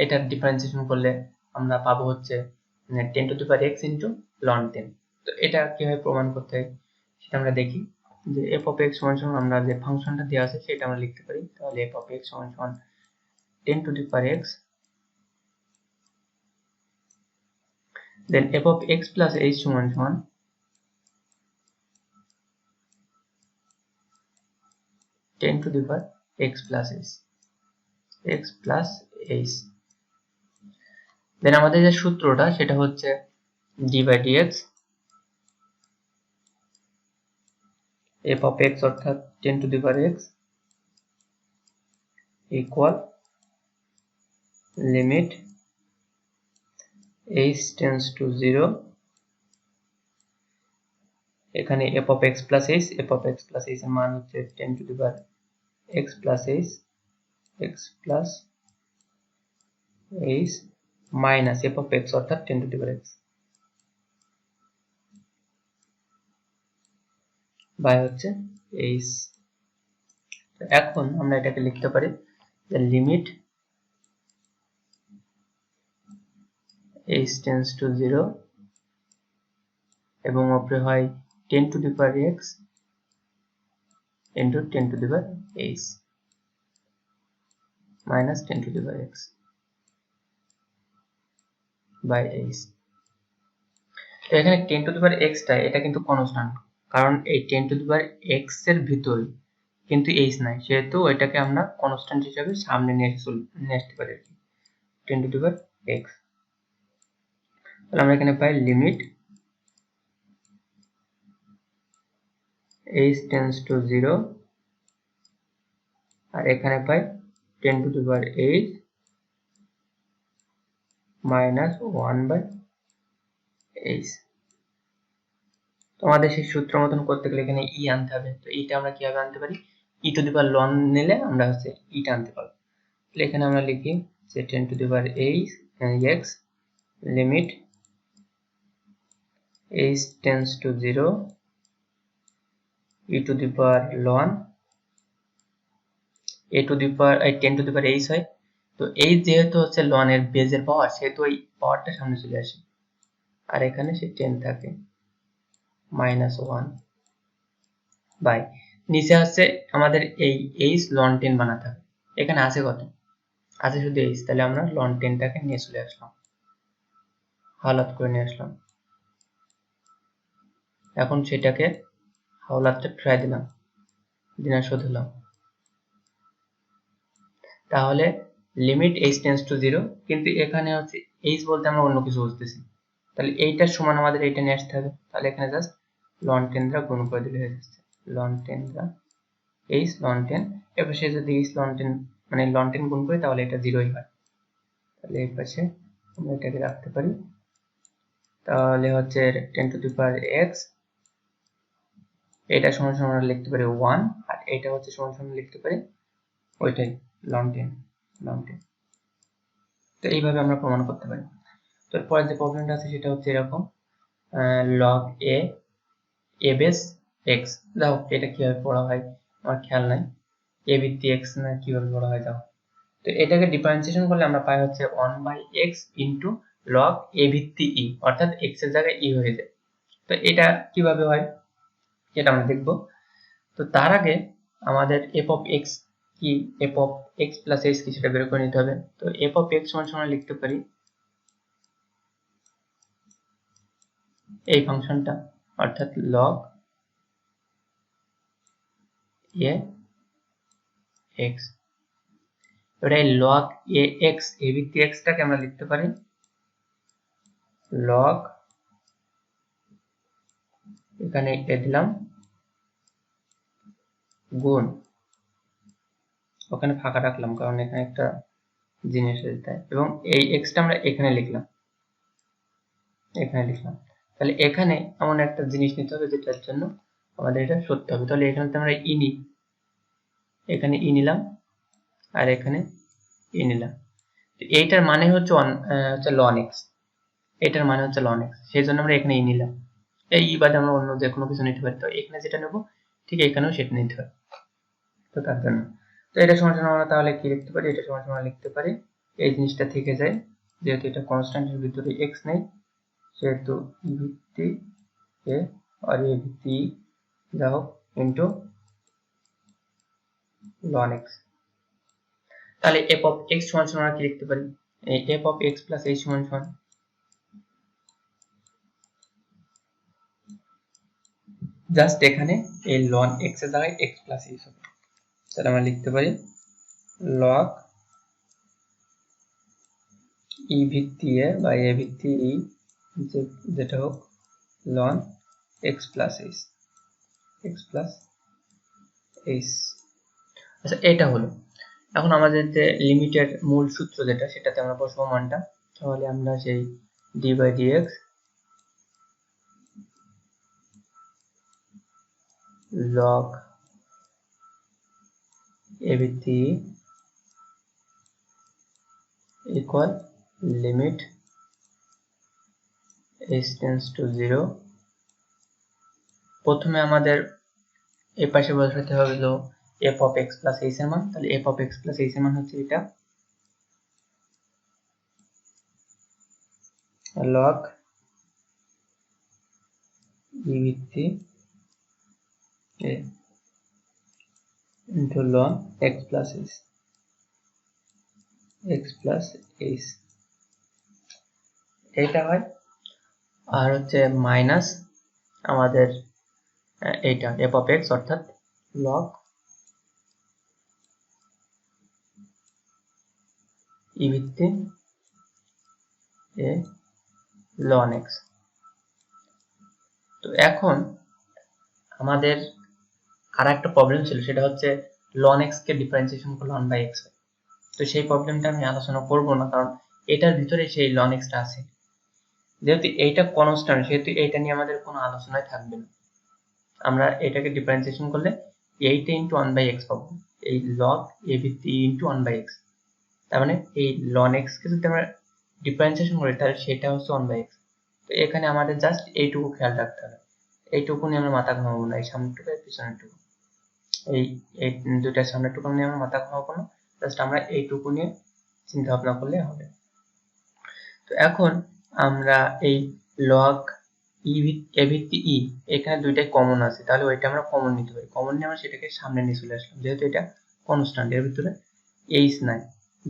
এটা ডিফারেন্সিয়েশন করলে আমরা পাবো হচ্ছে 10 two the power x into ln 10। তো এটা কিভাবে প্রমাণ করতে হয় সেটা আমরা দেখি, যে f of x সমান সমান আমরা যে ফাংশনটা দেওয়া আছে সেটা আমরা লিখতে পারি। তাহলে f of x সমান সমান 10 two the power x, then f of x plus h সমান সমান 10 to the power x plus h। দেন আমাদের যে সূত্রটা সেটা হচ্ছে d by dx, f of x অর্থাৎ 10 to the power x equal limit h tends to 0, এখানে f of x plus h, f of x plus h এর মান হচ্ছে 10 to the power x plus h, x plus h minus f of x অর্থাৎ 10 to the power x by হচ্ছে h। এখন আমরা এটাকে লিখতে পারি যে লিমিট h tends to 0 এবং উপরে হয় 10 to the power x into 10 to the power h minus 10 to the power x by h। তো এখানে 10 to the power x টা এটা কিন্তু কনস্ট্যান্ট, কারণ এই 10 to the power x এর ভিতরে কিন্তু h নাই, সেহেতু এটাকে আমরা কনস্ট্যান্ট হিসেবে সামনে নিয়ে আসতে পারি 10 to the power x। তাহলে আমরা এখানে পাই লিমিট h tends to 0, আর এখানে পাই 10 to the power h minus 1 by h। তোমাদের সেই সূত্র মতন করতে গেলে এখানে e আনতে হবে, তো এটা আমরা কিভাবে আনতে পারি? e to the power ln নিলে আমরা হচ্ছে e টা আনতে পারবো। তাহলে এখানে আমরা লিখি যে 10 to the power x limit h tends to 0 e to the power ln a to the power 10 to the power h হয়। তো এই যেহেতু হচ্ছে লন এর বেজের পাওয়ার, সেহেতু এই পাওয়ারটা সামনে চলে আসে, আর এখানে সে 10 থাকে -1 বাই নিচে আছে আমাদের এই h ln 10 বানাতে হবে। এখানে আছে কত? আছে শুধু h, তাহলে আমরা ln 10 টাকে নিয়ে চলে আসলাম, হাওলাত করে নিয়ে আসলাম। এখন সেটাকে হাওলাতটা ট্রাই দিলাম, শোধ হলাম। তাহলে লিমিট h টেন্ডস টু 0, কিন্তু এখানে হচ্ছে h বলতে আমরা অন্য কিছু বুঝতেছি, তাহলে এইটার সমান আমাদের এইটা নিয়ে আসতে হবে। তাহলে এখানে জাস্ট ln 10 দ্বারা গুণ করে দিলে হয়ে যাচ্ছে ln 10 দ্বারা h ln 10। এবার সে যদি h ln 10 মানে ln 10 গুণ করি তাহলে এটা 0ই হয়। তাহলে এই পাশে আমরা এটাকে রাখতে পারি। তাহলে হচ্ছে 10 to the power x, এটা সমান সমান আমরা লিখতে পারি 1, আর এটা হচ্ছে সমান সমান লিখতে পারি ওইটাই ln 10 ln 10। তো এইভাবে আমরা প্রমাণ করতে পারি। তো এরপরে যে প্রবলেমটা আছে সেটা হচ্ছে এরকম log a বেস x। দাও এটা কিভাবে পড়া হয় আমার খেয়াল নাই, a ভিত্তি x না কিভাবে পড়া হয় দাও। তো এটাকে ডিফারেন্সিয়েশন করলে আমরা পাই হচ্ছে 1/x ইনটু log a ভিত্তি e, অর্থাৎ x এর জায়গায় e হয়ে যায়। তো এটা কিভাবে হয় সেটা আমরা দেখব। তো তার আগে আমাদের f of x কি, f of x plus h কি সেটা বের করে নিতে হবে। তো f of x সমান সমান লিখতে পারি এই ফাংশনটা, অর্থাৎ log a x। এবার এই log a x, a ভিত্তি x টাকে আমরা লিখতে পারি log, এখানে এ দিলাম গুণ, ওখানে ফাঁকা রাখলাম কারণ এখানে একটা জিনিস দিতে হয়, এবং এই x টা আমরা এখানে লিখলাম, তাহলে এখানে এমন একটা জিনিস নিতে হবে যেটার জন্য আমাদের এটা সত্য হবে। তাহলে এখানে তো আমরা ই নিই, এখানে ই নিলাম আর এখানে ই নিলাম। তো এইটার মানে হচ্ছে ln x, এটার মানে হচ্ছে ln x, সেই জন্য আমরা এখানে ই নিলাম। এই ই বাদে আমরা অন্য যে কোনো কিছু নিতে পারি, তো এখানে যেটা নেব ঠিক এখানেও সেটা নিতে হয়, তো তার জন্য। তো এটা সমান সমান আমরা তাহলে কি লিখতে পারি, এটা সমান সমান লিখতে পারি এই জিনিসটা থেকে যায়, যেহেতু এটা কনস্ট্যান্টের ভিতরে x নেই সেহেতু ই ভিত্তি a আর a ভিত্তি যা হোক ইন্টু ln x। তাহলে f of x সমান সমান আমরা কি লিখতে পারি, এই f of x plus h সমান সমান জাস্ট এখানে এই ln x এর জায়গায় x plus h হবে। তাহলে আমরা লিখতে পারি log e ভিত্তি a বা a ভিত্তি e যেটা হোক ln x plus h, x plus h। আচ্ছা এটা হলো। এখন আমাদের যে লিমিটের মূল সূত্র যেটা, সেটাতে আমরা বসাবো মানটা। তাহলে আমরা সেই d/dx log a ভিত্তি equal limit h tends to 0। প্রথমে আমাদের এই পাশে বসাতে হবে হলো f of x plus h এর মান। তাহলে f of x plus h এর মান হচ্ছে এটা log e ভিত্তি a into ln x plus h, x plus h এটা হয়। আর হচ্ছে মাইনাস আমাদের এইটা f of x অর্থাৎ log e ভিত্তি a ln x। তো এখন আমাদের আর একটা প্রবলেম ছিল, সেটা হচ্ছে ln x কে ডিফারেন্সিয়েশন করলে 1/x হয়। তো সেই প্রবলেমটা আমি আলোচনা করব না, কারণ এটার ভিতরে সেই ln x টা আছে। যেহেতু এইটা কনস্ট্যান্ট সেহেতু এইটা নিয়ে আমাদের কোনো আলোচনায় থাকবে না। আমরা এটাকে ডিফারেন্সিয়েশন করলে 8 into 1/x পাবো, এই log a ভিত্তি into 1/x। তার মানে এই ln x কে যদি আমরা ডিফারেন্সিয়েশন করি তাহলে সেটা হচ্ছে 1/x। তো এখানে আমাদের জাস্ট এইটুকু খেয়াল রাখতে হবে, এইটুকু নিয়ে আমরা মাথা ঘামাবো না, এই সামনেরটুকু পিছনেরটুকু, এই এই দুইটার সামনেরটুকু নিয়ে আমরা মাথা ঘামাবো না, জাস্ট আমরা এইটুকু নিয়ে চিন্তা ভাবনা করলে হবে। তো এখন আমরা এই লগ এ ভিত্তি ই এখানে দুইটাই কমন আছে, তাহলে ওইটা আমরা কমন নিতে পারি, কমন নিয়ে আমরা সেটাকে সামনে নিয়ে চলে আসলাম, যেহেতু এটা কনস্ট্যান্ট, এর ভিতরে এইচ নাই,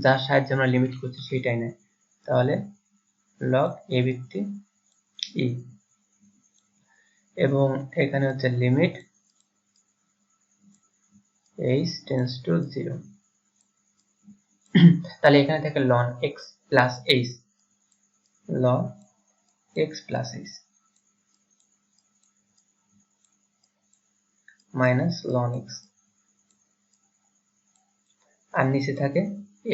যার সাহায্যে আমরা লিমিট করছি সেটাই নাই, তাহলে লগ এ ভিত্তি ই, এবং এখানে হচ্ছে লিমিট এইচ টেন্ডস টু 0, তাহলে এখানে থাকে ln x plus H, ln x plus H minus ln x, আর নিচে থাকে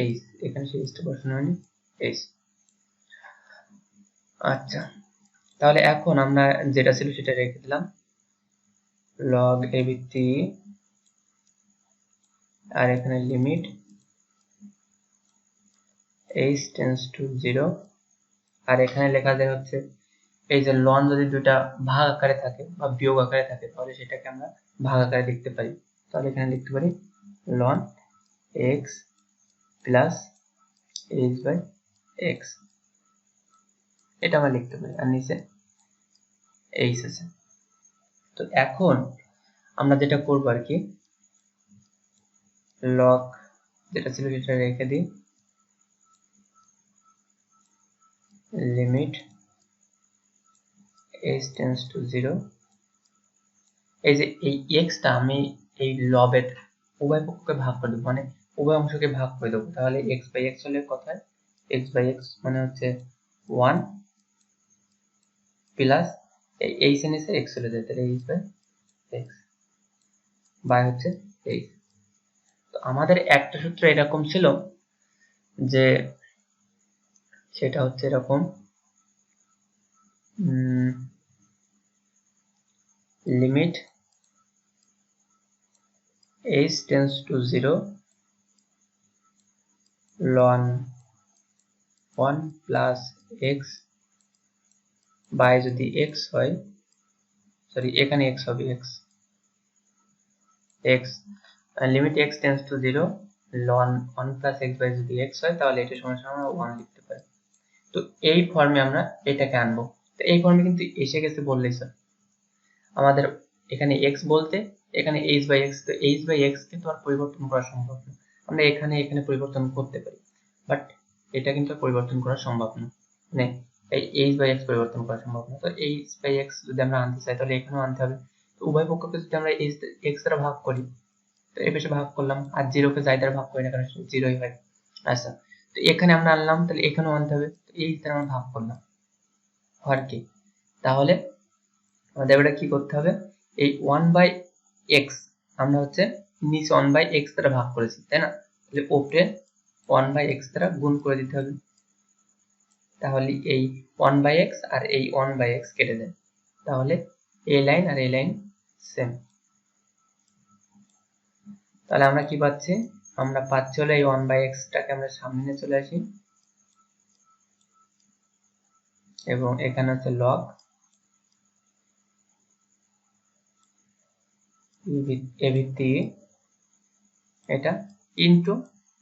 এইচ, এখানে সেই এইচটা বসানো হয়নি, এইচ। আচ্ছা, তাহলে এখন আমরা যেটা ছিল সেটা রেখে দিলাম, log a ভিত্তি আর এখানে লিমিট h টেন্ডস টু 0, আর এখানে লেখা যায় হচ্ছে এই যে লন যদি দুইটা ভাগ আকারে থাকে বা বিয়োগ আকারে থাকে তাহলে সেটাকে আমরা ভাগ আকারে লিখতে পারি, তাহলে এখানে লিখতে পারি ln x plus h by x, এটা আমরা লিখতে পারি, আর নিচে h আছে। তো এখন আমরা যেটা করবো আর কি, log যেটা ছিল সেটা রেখে দিই, লিমিট h টেন্ডস টু 0, এই যে এই এক্সটা আমি এই লবের উভয় পক্ষকে ভাগ করে দেবো, মানে উভয় অংশকে ভাগ করে দেবো, তাহলে x বাই x হলে কথায় x বাই x মানে হচ্ছে 1 প্লাস এই h নিচে x চলে যায়, তাহলে h বাই x বাই হচ্ছে h। তো আমাদের একটা সূত্র এরকম ছিল যে সেটা হচ্ছে এরকম, limit h tends to 0 ln 1 plus x by যদি x হয়, সরি এখানে x হবে, x limit x tends to 0 ln 1 plus x by যদি x হয়, তাহলে এটা সমান আমরা 1 লিখতে পারি। তো এই ফর্মে আমরা এটাকে আনবো, তো এই ফর্মে কিন্তু এসে গেছে বললেই স্যার, আমাদের এখানে x বলতে এখানে h বাই x, তো h বাই x কিন্তু আর পরিবর্তন করা সম্ভব না, আমরা এখানে পরিবর্তন করতে পারি, বাট এটা কিন্তু পরিবর্তন করা সম্ভব না, মানে এই h বাই x পরিবর্তন করা সম্ভব না। তো h বাই x যদি আমরা আনতে চাই তাহলে এখানেও আনতে হবে, তো উভয় পক্ষকে যদি আমরা x দ্বারা ভাগ করি, তো এই পাশে ভাগ করলাম, আর 0 কে যাই দ্বারা ভাগ করি না কারণ 0ই হয়। আচ্ছা, তো এখানে আমরা আনলাম, তাহলে এখানেও আনতে হবে, তো এই দ্বারা আমরা ভাগ করলাম, আর কি, তাহলে আমাদের এবারে কি করতে হবে, এই 1 বাই x আমরা হচ্ছে নিচে 1 বাই x দ্বারা ভাগ করেছি, তাই না, তাহলে উপরে 1 বাই x দ্বারা গুণ করে দিতে হবে, তাহলে এই 1 বাই x আর এই 1 বাই x কেটে দেয়, তাহলে এই লাইন আর এই লাইন সেম, তাহলে আমরা কি পাচ্ছি, আমরা পাচ্ছি হলো এই 1 বাই x টাকে আমরা সামনে নিয়ে চলে আসি, এবং এখানে হচ্ছে log এ ভিত্তি এটা ইনটু,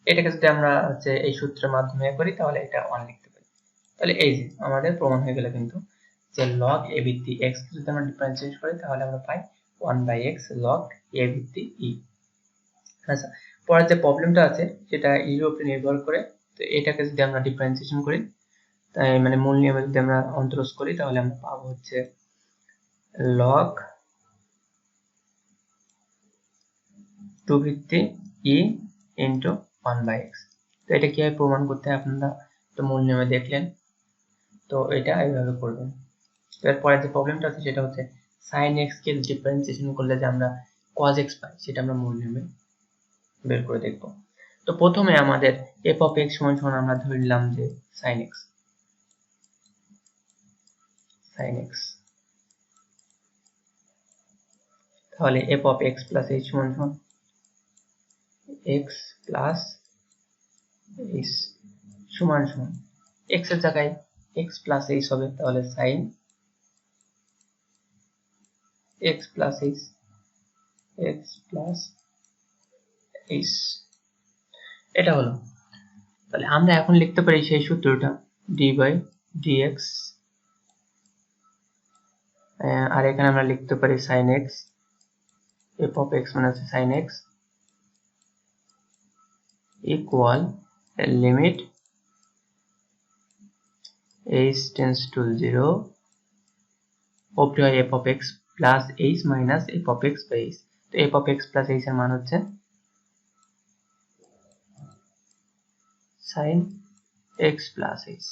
এটাকে যদি আমরা হচ্ছে এই সূত্রের মাধ্যমে করি তাহলে এটা 1 লিখতে পারি, তাহলে এই যে আমাদের প্রমাণ হয়ে গেল কিন্তু যে log a ভিত্তি x যদি আমরা ডিফারেন্সিয়েট করি তাহলে আমরা পাই 1 বাই x log a ভিত্তি e। আচ্ছা, পরের যে প্রবলেমটা আছে সেটা এর উপরে নির্ভর করে, তো এটাকে যদি আমরা ডিফারেন্সিয়েশন করি, তাই মানে মূল নিয়মে যদি আমরা অন্তরজ করি তাহলে আমরা পাবো হচ্ছে log 2 ভিত্তি e ইনটু 1 বাই x। তো এটা কিভাবে প্রমাণ করতে হয় আপনারা তো মূল নিয়মে দেখলেন, তো এটা এইভাবে করবেন। এরপরে যে প্রবলেমটা আছে সেটা হচ্ছে sin x কে ডিফারেন্সিয়েশন করলে যে আমরা cos x পাই সেটা আমরা মূল নিয়মে বের করে দেখব। তো প্রথমে আমাদের f of x সমান আমরা ধরে নিলাম যে sin x, তাহলে f of x plus h সমান x plus h সমান x এর জায়গায় x প্লাস h হবে, তাহলে sin x plus h, x plus h, এটা হলো। তাহলে আমরা এখন লিখতে পারি সেই সূত্রটা d বাই dx, আর এখানে আমরা লিখতে পারি sin x, f of x মানে হচ্ছে sin x equal limit h tends to 0 up to f of x plus h minus f of x by h। তো f of x plus h এর মান হচ্ছে sin x plus h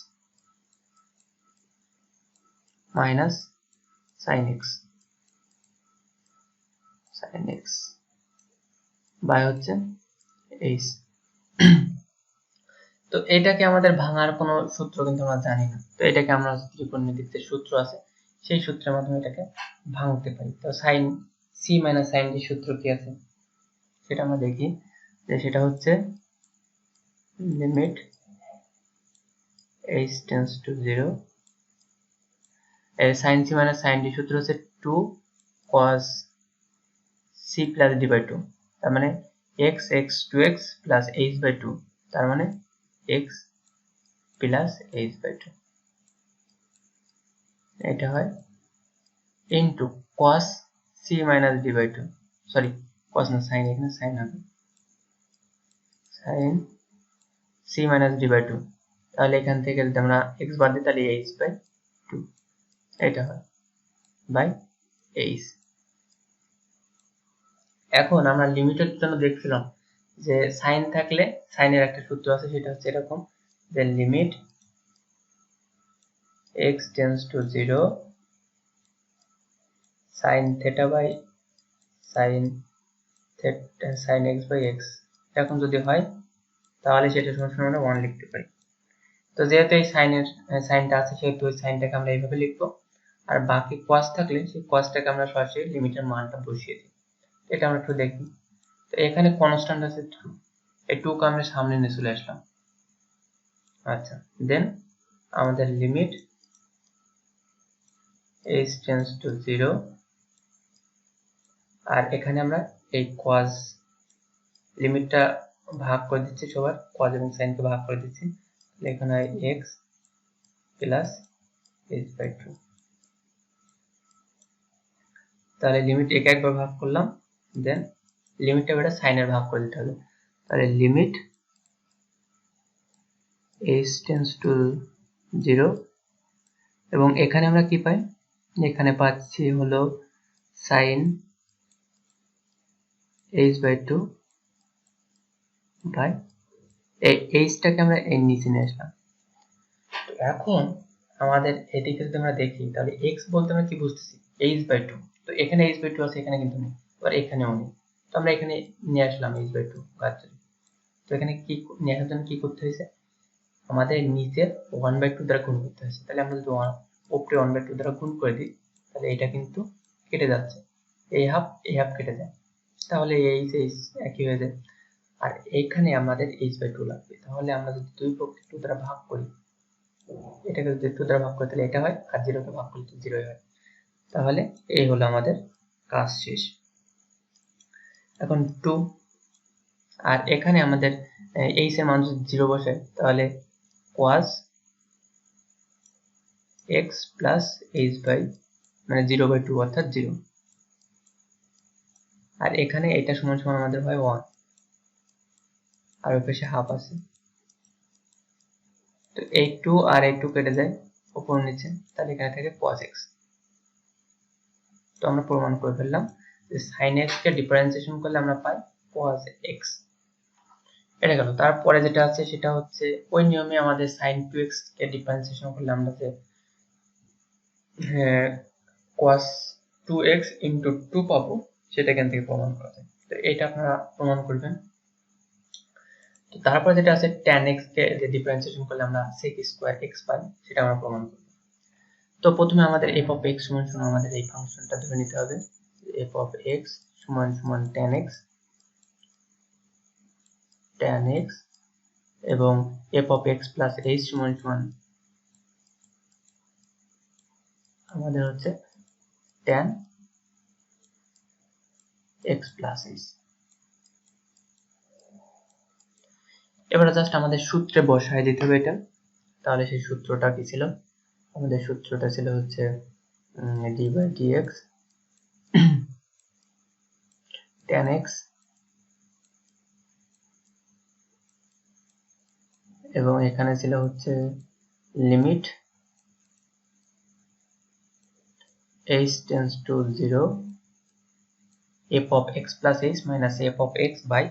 minus sin x by হচ্ছে h। তো এটাকে আমাদের ভাঙার কোনো সূত্র কিন্তু আমরা জানি না, তো এটাকে আমরা ত্রিকোণমিতিতে সূত্র আছে, সেই সূত্রের মাধ্যমে এটাকে ভাঙতে পারি। তো sin c minus sin d সূত্র কি আছে সেটা আমরা দেখি, যে সেটা হচ্ছে limit h tends to 0, এর sin c minus sin d সূত্র হচ্ছে 2 cos c plus d by 2, তার মানে x 2x plus h by 2, তার মানে x plus h by 2, এটা হয় into cos c minus d by 2, sorry cos না sin, এখানে sin হবে, sin c minus d by 2, তাহলে এখান থেকে যদি আমরা x বাদ দিই তাহলে h by 2, এটা হয় by h। এখন আমরা লিমিটের জন্য দেখছিলাম যে সাইন থাকলে সাইনের একটা সূত্র আছে, সেটা হচ্ছে এরকম যে limit x tends to 0 sin theta by sin x by x, এখন যদি হয় তাহলে সেটা সমান আমরা 1 লিখতে পারি। তো যেহেতু এই সাইনটা আছে সেহেতু ওই সাইনটাকে আমরা এইভাবে লিখবো, আর বাকি cos থাকলে সেই cosটাকে আমরা সরাসরি লিমিটের মানটা বসিয়ে দিই। এটা আমরা একটু দেখি। তো এখানে কনস্ট্যান্ট আছে 2, এই 2 কে আমরা সামনে নিয়ে চলে আসলাম। আচ্ছা, দেন আমাদের লিমিট h tends to 0, আর এখানে আমরা এই cos লিমিটটা ভাগ করে দিচ্ছি, সবার cos এবং sin কে ভাগ করে দিচ্ছি, তাহলে এখানে হয় x প্লাস h by 2, তাহলে লিমিট একে একবার ভাগ করলাম, দেন লিমিটটা বেটা সাইনের ভাগ করে দিতে হবে, তাহলে লিমিট h tends to 0, এবং এখানে আমরা কি পাই, এখানে পাচ্ছি হলো sin h by 2 বাই এই h-টাকে আমরা এর নিচে নিয়ে আসলাম। তো এখন আমাদের এদিকে যদি আমরা দেখি তাহলে x বলতে আমরা কি বুঝতেছি, h by 2, তো এখানে h by 2 আছে, এখানে কিন্তু নেই, আর এখানেও নেই, তো আমরা এখানে নিয়ে আসলাম h by 2 গাছের। তো এখানে কি নিয়ে আসার জন্য কি করতে হয়েছে, আমাদের নিচের 1 by 2 দ্বারা গুণ করতে হয়েছে। তাহলে আমরা যদি উপরে 1 by 2 দ্বারা গুণ করে দিই তাহলে এটা কিন্তু কেটে যাচ্ছে, এই হাফ কেটে যায়, তাহলে এই যে একই হয়ে যায়, আর এইখানে আমাদের h by 2 লাগবে, তাহলে আমরা যদি 2 পক্ষে 2 দ্বারা ভাগ করি, এটাকে যদি 2 দ্বারা ভাগ করি তাহলে এটা হয়, আর 0 কে ভাগ করলে তো 0 হয়, তাহলে এই হলো আমাদের কাজ শেষ। এখন 2, আর এখানে আমাদের h এর মান যদি 0 বসাই তাহলে cos x plus h by মানে 0 by 2 অর্থাৎ 0, আর এখানে এটা সমান সমান আমাদের হয় 1, আর ওই পাশে হাফ আছে, তো এই 2 আর এই 2 কেটে যায় উপর নিচে, তাহলে এখানে থাকে cos x। তো আমরা প্রমাণ করে ফেললাম যে sin x কে ডিফারেন্সিয়েশন করলে আমরা পাই cos x, এটা গেল। তারপরে যেটা আছে সেটা হচ্ছে ওই নিয়মে আমাদের sin 2x কে ডিফারেন্সিয়েশন করলে আমরা যে cos 2x into 2 পাবো, সেটা এখান থেকে প্রমাণ করা যায়। তো এটা আপনারা প্রমাণ করবেন। তো তারপর যেটা আছে tan x কে ডিফারেন্সিয়েশন করলে আমরা sec স্কয়ার x পাই, সেটা আমরা প্রমাণ করব। তো প্রথমে আমাদের f of x সমান সমান আমাদের এই ফাংশনটা ধরে নিতে হবে, f of x সমান সমান tan x, এবং f of x plus h সমান সমান আমাদের হচ্ছে tan x plus h। এবার জাস্ট আমাদের সূত্রে বসায় দিতে হবে এটা। তাহলে সেই সূত্রটা কি ছিল? আমাদের সূত্রটা ছিল হচ্ছে d by dx tan x এবং এখানে ছিল হচ্ছে limit h tends to 0 f of x plus h minus f of x by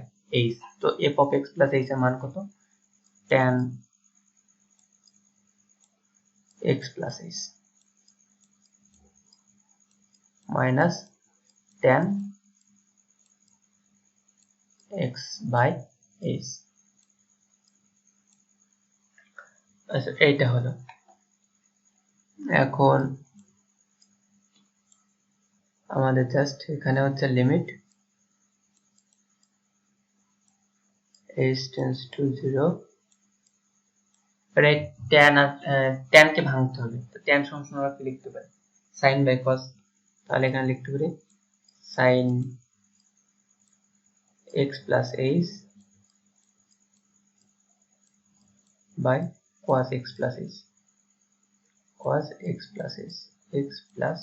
h। তো f of x plus h এর মান কত? tan x plus h minus tan x by h। আচ্ছা, এইটা হলো। এখন আমাদের জাস্ট এখানে হচ্ছে লিমিট h tends to 0 এই tan আর tan কে ভাঙতে হবে। তো tan সমান আমরা কি লিখতে পারি? sin by cos। তাহলে এখানে লিখতে পারি sin x plus h by cos x plus h, cos x plus h, x plus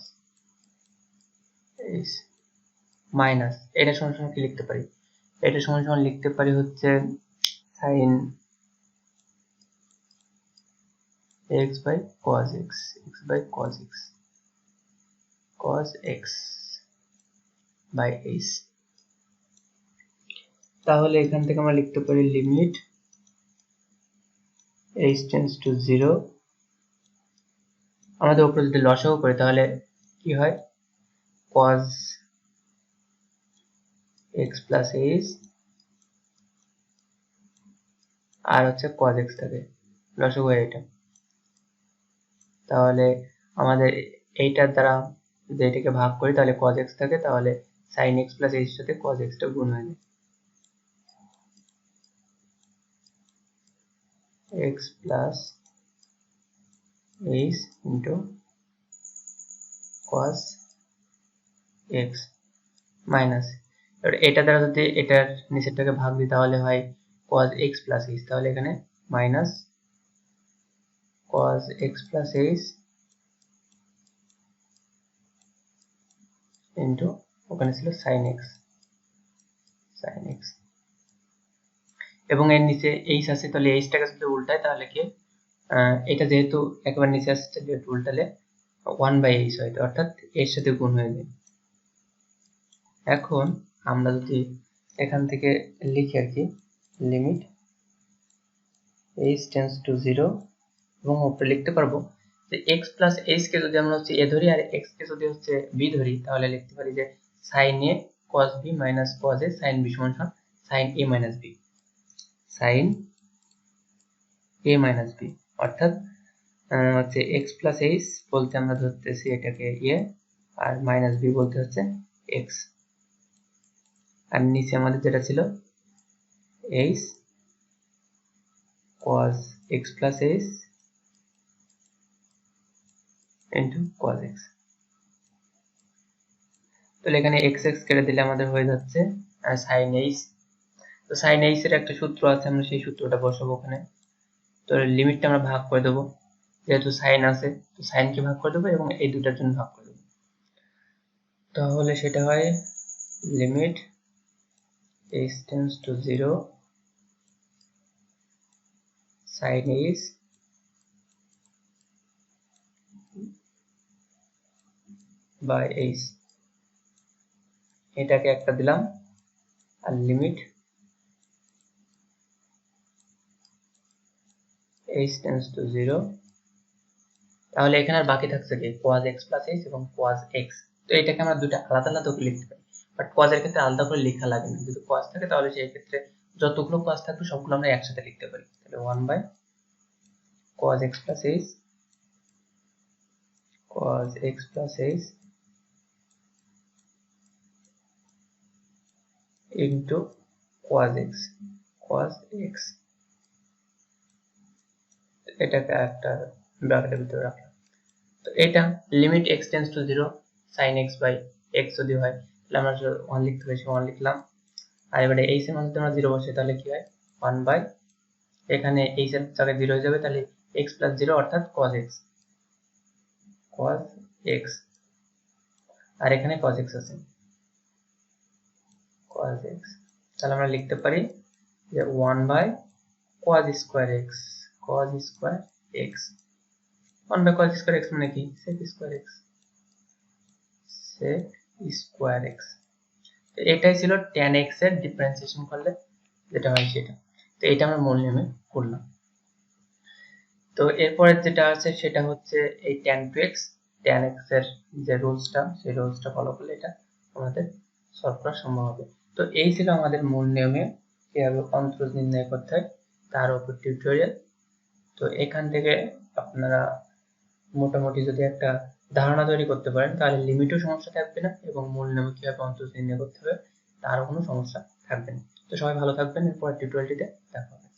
h minus এটা সমান কি লিখতে পারি? এটা সমান লিখতে পারি হচ্ছে sin x by cos x, x by cos x, cos x by h। তাহলে এখান থেকে আমরা লিখতে পারি লিমিট h tends to 0। আমাদের উপরে যদি লসাগু করি তাহলে কি হয়? cos x plus h আর হচ্ছে cos x থাকে, লসাগু এটা। তাহলে আমাদের এইটার দ্বারা যদি এটাকে ভাগ করি তাহলে cos x থাকে, তাহলে sin x plus h সাথে cos x টা গুণ হয়ে যায়, x plus h into cos x minus এটা দ্বারা যদি এটার নিচেরটাকে ভাগ দিই তাহলে হয় cos x plus h। তাহলে এখানে minus cos x plus h into ওখানে ছিল sin x, sin x এবং এর নিচে h আছে, তাহলে h টাকে যদি উল্টায় তাহলে কি এটা যেহেতু একেবারে নিচে আসছে যেহেতু উল্টালে 1/h হয়, অর্থাৎ এর সাথে গুণ হয়ে যায়। এখন আমরা যদি এখান থেকে লিখি আর কি লিমিট h tends to 0 এবং উপরে লিখতে পারবো যে x plus h কে যদি আমরা হচ্ছে a ধরি আর x কে যদি হচ্ছে b ধরি তাহলে লিখতে পারি যে sin a cos b minus cos a sin b সমান sin a minus b, sin a minus b অর্থাৎ হচ্ছে x plus h বলতে আমরা ধরতেছি এটাকে a আর minus b বলতে হচ্ছে x। আর নিচে আমাদের যেটা ছিল h cos x plus h into cos x। তাহলে এখানে x x কেটে দিলে আমাদের হয়ে যাচ্ছে sin h। তো sin h এর একটা সূত্র আছে, আমরা সেই সূত্রটা বসাবো ওখানে। তো লিমিটটা আমরা ভাগ করে দেবো, যেহেতু sin আছে তো sin কে ভাগ করে দেবো এবং এই দুটার জন্য ভাগ করে দেবো। তাহলে সেটা হয় limit h tends to 0 sin h by h, এটাকে একটা দিলাম আর লিমিট h tends to 0। তাহলে এখানে আর বাকি থাকছে কি cos x plus h এবং cos x। তো এটাকে আমরা দুটো আলাদা আলাদা করে লিখতে পারি, বাট cos এর ক্ষেত্রে আলাদা করে লেখা লাগে না। যদি cos থাকে তাহলে সেই ক্ষেত্রে যতগুলো cos থাকবে সবগুলো আমরা একসাথে লিখতে পারি। তাহলে 1 by cos x plus h, cos x plus h into cos x, cos x। এটাকে একটা ব্র্যাকেটের ভিতরে রাখলাম। তো এটা limit x tends to 0 sin x by x যদি হয় তাহলে আমরা 1 লিখতে পারি, 1 লিখলাম। আর এবারে h এর মান যদি আমরা 0 বসাই তাহলে কি হয় 1 বাই, এখানে h এর জায়গায় 0 হয়ে যাবে, তাহলে x প্লাস 0 অর্থাৎ cos x, cos x। আর এখানে cos x আছে, cos x, তাহলে আমরা লিখতে পারি যে 1 by cos square x, cos square x। 1 by cos square x মানে কি sec square x, sec square x। তো এটাই ছিল tan x এর ডিফারেন্সিয়েশন করলে যেটা হয় সেটা। তো এটা আমরা মূল নিয়মে করলাম। তো এরপরে যেটা আছে সেটা হচ্ছে এই tan 2x, tan x এর যে রুলসটা, সেই রুলসটা ফলো করলে এটা আমাদের সলভ করা সম্ভব হবে। তো এই ছিল আমাদের মূল নিয়মে কিভাবে অন্তরজ নির্ণয় করতে হয় তার উপর টিউটোরিয়াল। তো এখান থেকে আপনারা মোটামুটি যদি একটা ধারণা তৈরি করতে পারেন তাহলে লিমিটও সমস্যা থাকবে না এবং মূল নিয়মে কিভাবে অন্তরজ নির্ণয় করতে হবে তারও কোনো সমস্যা থাকবে না। তো সবাই ভালো থাকবেন, এরপর টিউটোরিয়ালটিতে দেখা হবে।